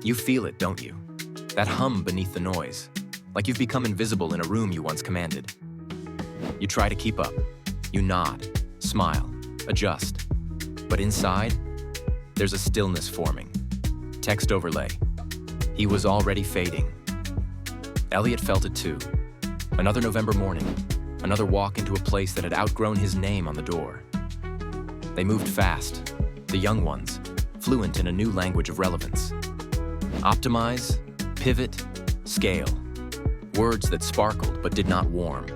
You feel it, don't you? That hum beneath the noise, like you've become invisible in a room you once commanded. You try to keep up. You nod, smile, adjust. But inside, there's a stillness forming. Text overlay. He was already fading. Elliot felt it too. Another November morning, another walk into a place that had outgrown his name on the door. They moved fast, the young ones, fluent in a new language of relevance. Optimize, pivot, scale. Words that sparkled but did not warm.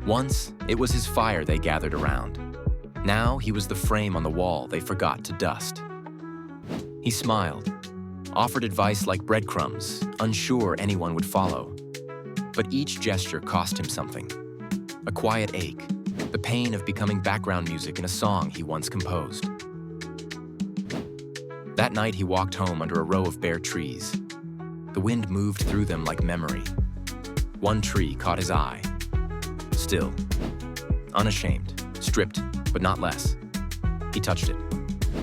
Once, it was his fire they gathered around. Now he was the frame on the wall they forgot to dust. He smiled, offered advice like breadcrumbs, unsure anyone would follow. But each gesture cost him something. A quiet ache, the pain of becoming background music in a song he once composed. That night he walked home under a row of bare trees. The wind moved through them like memory. One tree caught his eye. Still, unashamed, stripped, but not less. He touched it.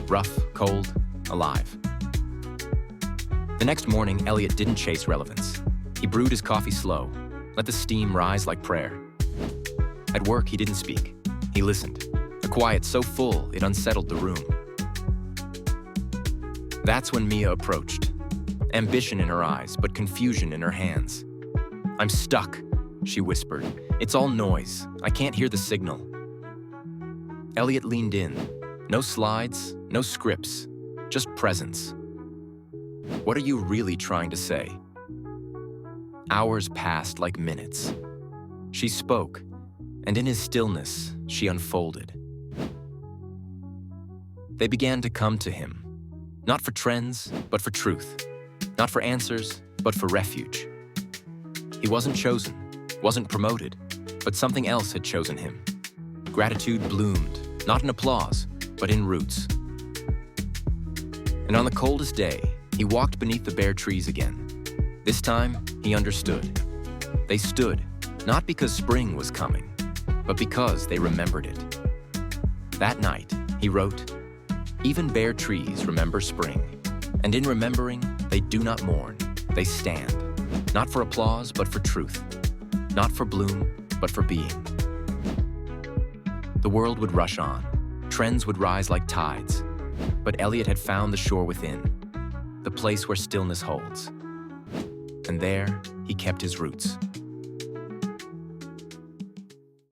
Rough, cold, alive. The next morning, Elliot didn't chase relevance. He brewed his coffee slow, let the steam rise like prayer. At work, he didn't speak. He listened, a quiet so full it unsettled the room. That's when Mia approached, ambition in her eyes, but confusion in her hands. "I'm stuck," she whispered. "It's all noise. I can't hear the signal." Elliot leaned in. No slides, no scripts, just presence. "What are you really trying to say?" Hours passed like minutes. She spoke, and in his stillness, she unfolded. They began to come to him, not for trends, but for truth. Not for answers, but for refuge. He wasn't chosen, wasn't promoted, but something else had chosen him. Gratitude bloomed, not in applause, but in roots. And on the coldest day, he walked beneath the bare trees again. This time, he understood. They stood, not because spring was coming, but because they remembered it. That night, he wrote, "Even bare trees remember spring, and in remembering, they do not mourn, they stand, not for applause, but for truth, not for bloom, but for being." The world would rush on, trends would rise like tides, but Elliot had found the shore within, the place where stillness holds. And there, he kept his roots.